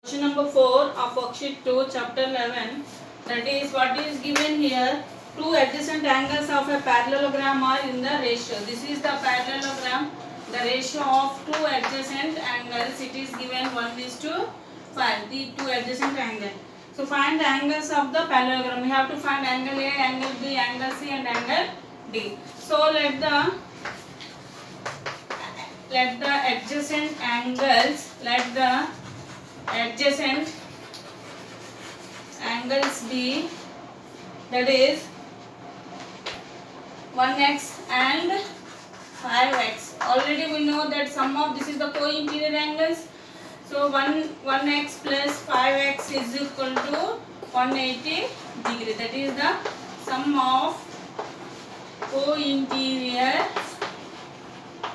Question number 4 of worksheet 2, chapter 11. That is, what is given here? Two adjacent angles of a parallelogram are in the ratio. This is the parallelogram. The ratio of two adjacent angles, it is given 1:5. The two adjacent angles. So find the angles of the parallelogram. We have to find angle A, angle B, angle C, and angle D. So let the adjacent angles. Adjacent angles be, that is 1x and 5x. Already we know that sum of this is the co-interior angles. So 1x plus 5x is equal to 180 degree. That is the sum of co-interior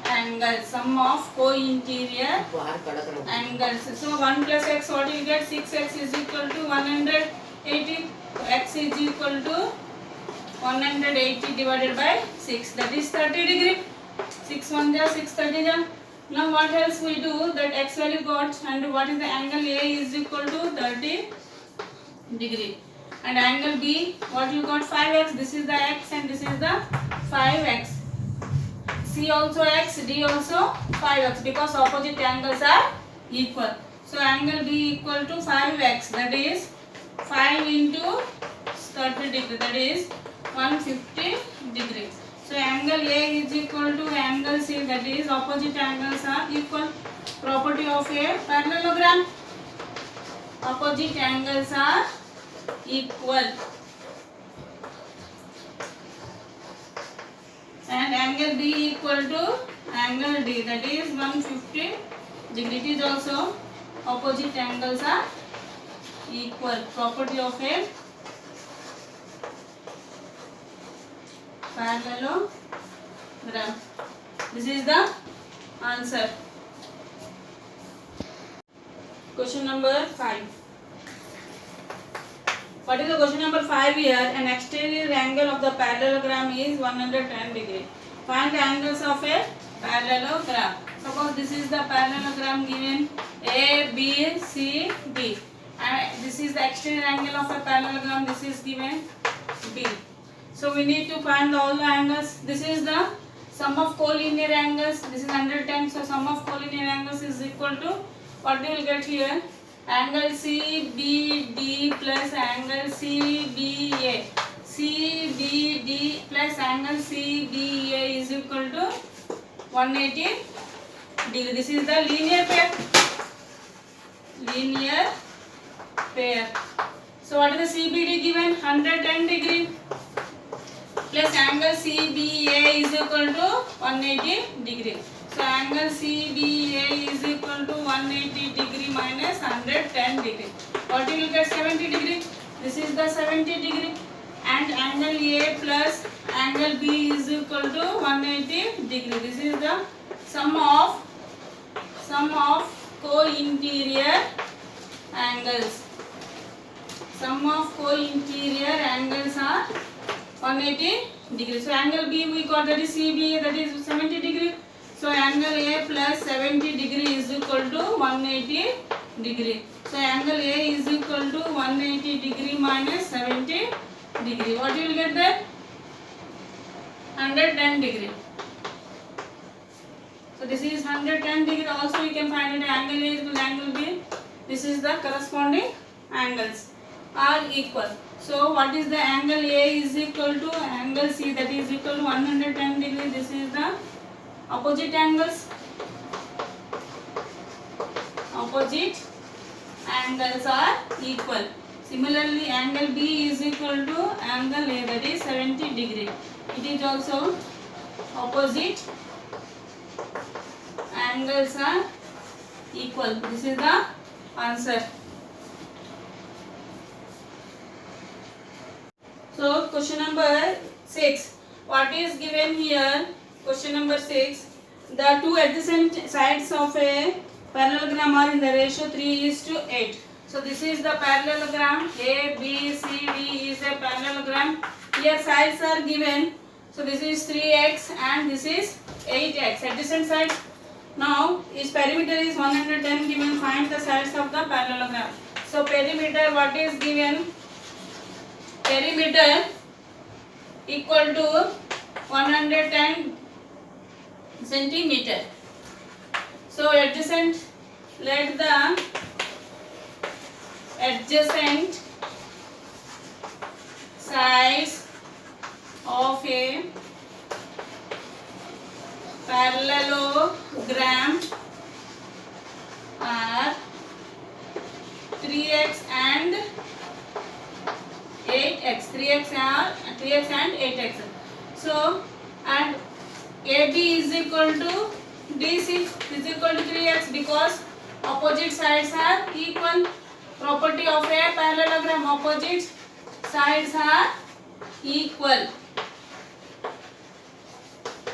angles. Sum of co-interior angles. So 1 plus x, what you get? 6x is equal to 180. X is equal to 180 divided by 6. That is 30 degree. 6 1 ja, 6 30 ja. Now what else we do? That x value got, and what is the angle A is equal to 30 degree. And angle B, what you got? 5x. This is the x and this is the 5x. C also x, D also 5x, because opposite angles are equal. So angle B equal to 5x, that is 5 into 30 degree, that is 150 degree. So angle A is equal to angle C, that is opposite angles are equal. Property of a parallelogram: opposite angles are equal. And angle B equal to angle D, that is 150 degree. It is also opposite angles are equal. Property of a parallelogram. This is the answer. Question number 5. What is the question number 5 here? An exterior angle of the parallelogram is 110 degree. Find the angles of a parallelogram. Suppose this is the parallelogram given A, B, C, D. And this is the exterior angle of a parallelogram. This is given B. So we need to find all the angles. This is the sum of collinear angles. This is 110. So sum of collinear angles is equal to, what we will get here? Angle CBD plus angle CBA. CBD plus angle CBA is equal to 180 degree. This is the linear pair. Linear pair. So what is the CBD given? 110 degree. Plus angle CBA is equal to 180 degree. So angle CBA is equal to 180 degree minus 110 degree. What you will get? 70 degree. This is the 70 degree. And angle A plus angle B is equal to 180 degree. This is the sum of co-interior angles. Sum of co-interior angles are 180 degree. So angle B we got, that is CBA, that is 70 degree. So angle A plus 70 degree is equal to 180 degree. So angle A is equal to 180 degree minus 70 degree. What you will get there? 110 degree. So this is 110 degree. Also you can find it angle A is equal to angle B. This is the corresponding angles are equal. So what is the angle A is equal to angle C, that is equal to 110 degree. This is the opposite angles. Opposite angles are equal. Similarly, angle B is equal to angle A, that is 70 degree. It is also opposite angles are equal. This is the answer. So question number 6. What is given here? Question number 6. The two adjacent sides of a parallelogram are in the ratio 3:8. So this is the parallelogram. A, B, C, D is a parallelogram. Here sides are given. So this is 3x and this is 8x. Adjacent sides. Now its perimeter is 110 given. Find the sides of the parallelogram. So perimeter, what is given? Perimeter equal to 110 centimeter. So adjacent, let the adjacent sides of a parallelogram are 3x and 8x. 3x and 8x. So and AB is equal to DC is equal to 3x because opposite sides are equal. Property of a parallelogram, opposite sides are equal.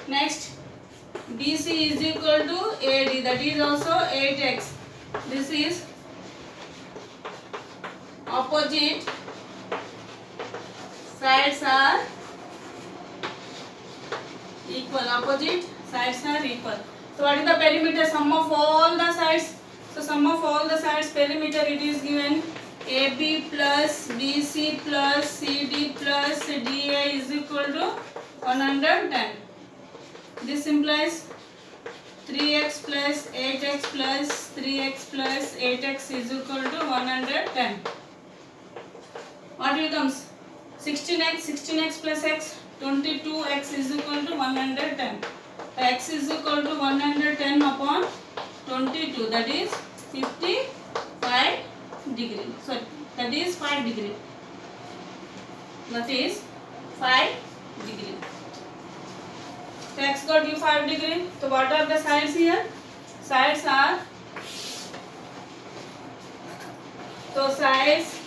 Next, BC is equal to AD, that is also 8x. This is opposite sides are equal. Opposite sides are equal. So what is the perimeter? Sum of all the sides. So sum of all the sides perimeter, it is given AB plus BC plus CD plus DA is equal to 110. This implies 3x plus 8x plus 3x plus 8x is equal to 110. What becomes? 16x plus x, 22x is equal to 110. X is equal to 110 upon 22, that is 55 degree. Sorry, that is 5 degree. That is 5 degree. So x got you 5 degree. So what are the sides here? Sides are, so sides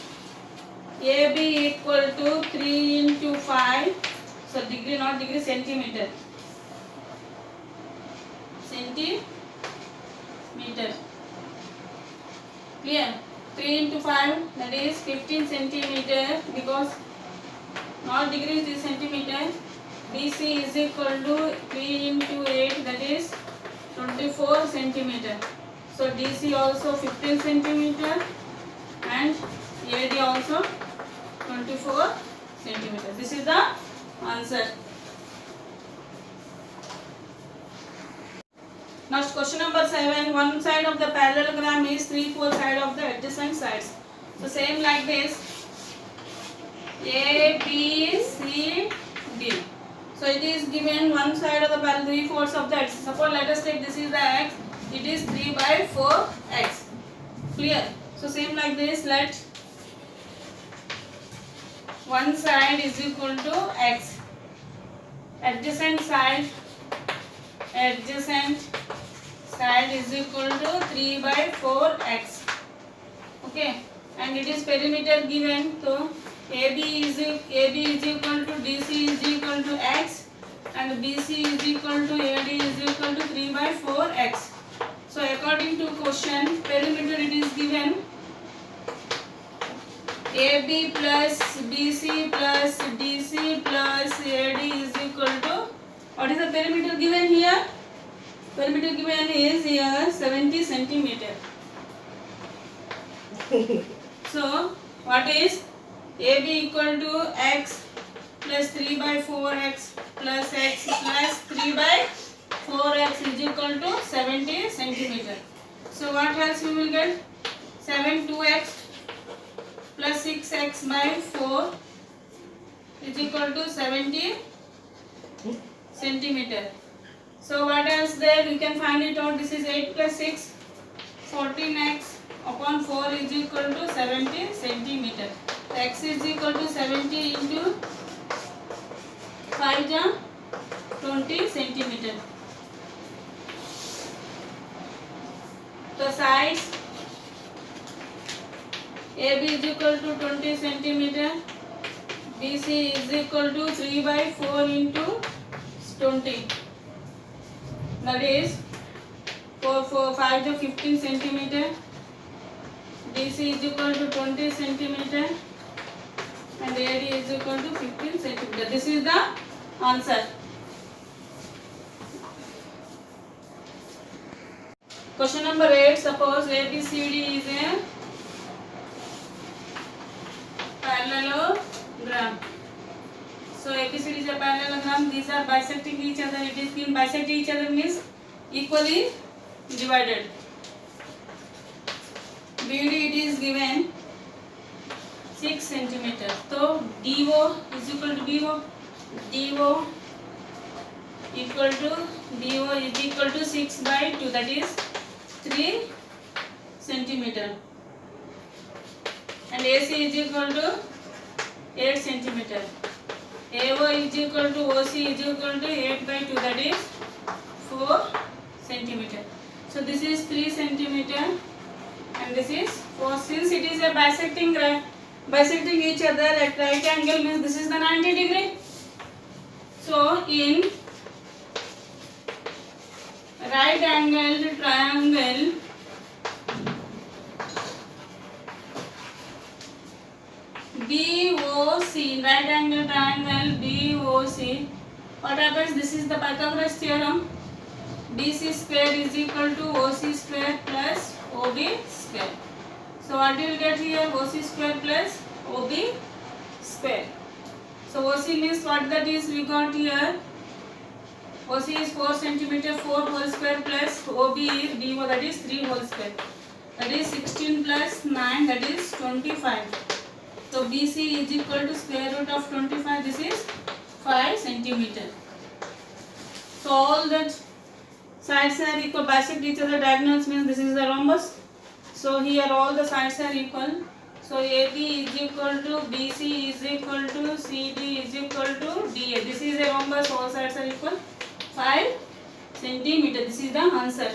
AB equal to 3 into 5. So degree, not degree, centimeter. Centimeter. Clear? 3 into 5, that is 15 centimeter because not degree is centimeter. BC is equal to 3 into 8, that is 24 centimeter. So DC also 15 centimeter and AD also 24 centimeter. This is the answer. Next, question number 7. One side of the parallelogram is 3/4 side of the adjacent sides. So same like this. A, B, C, D. So it is given one side of the parallel 3/4 of the x. Suppose let us take this is the x. It is 3/4x. Clear? So same like this. Let one side is equal to x. Adjacent side is equal to 3/4x. Okay, and it is perimeter given. So AB is equal to DC is equal to x, and BC is equal to AD is equal to 3/4x. So according to question, perimeter it is given AB plus BC plus DC plus AD is equal to, what is the perimeter given here? Perimeter given is here 70 centimeter. So what is AB equal to x plus 3/4x plus x plus 3/4x is equal to 70 centimeter. So what else we will get? 7 2x plus 6x by 4 is equal to 70 centimeter. So what else there? We can find it out. This is 8 plus 6, 14x upon 4 is equal to 70 centimeter. X is equal to 70 into 5 ja 20 centimeter. The sides AB is equal to 20 centimeter, BC is equal to 3/4 into 20. That is 5 to 15 centimeter. DC is equal to 20 centimeter and AD is equal to 15 centimeter. This is the answer. Question number 8. Suppose ABCD is a parallelogram. So ABCD is a parallelogram. These are bisecting each other. It is given bisect each other means equally divided. BD it is given 6 centimeter. So DO is equal to BO. DO is equal to 6 by 2, that is 3 centimeter. And AC is equal to 8 centimeter. AO is equal to OC is equal to 8 by 2, that is 4 centimeter. So this is 3 centimeter and this is 4. Since it is a bisecting each other at right angle means this is the 90 degree. So in right angled triangle BOC, right angle triangle BOC, what happens? This is the Pythagoras theorem. BC square is equal to OC square plus OB square. So what you will get here? OC square plus OB square. So OC means what that is we got here. OC is 4 centimeter, 4 whole square plus OB is BO, that is 3 whole square. That is 16 plus 9, that is 25. So BC is equal to square root of 25. This is 5 centimeter. So all that sides are equal, bisect each other, diagonals means this is the rhombus. So here all the sides are equal. So AB is equal to BC is equal to CD is equal to DA. This is a rhombus, all sides are equal. 5 centimeter. This is the answer.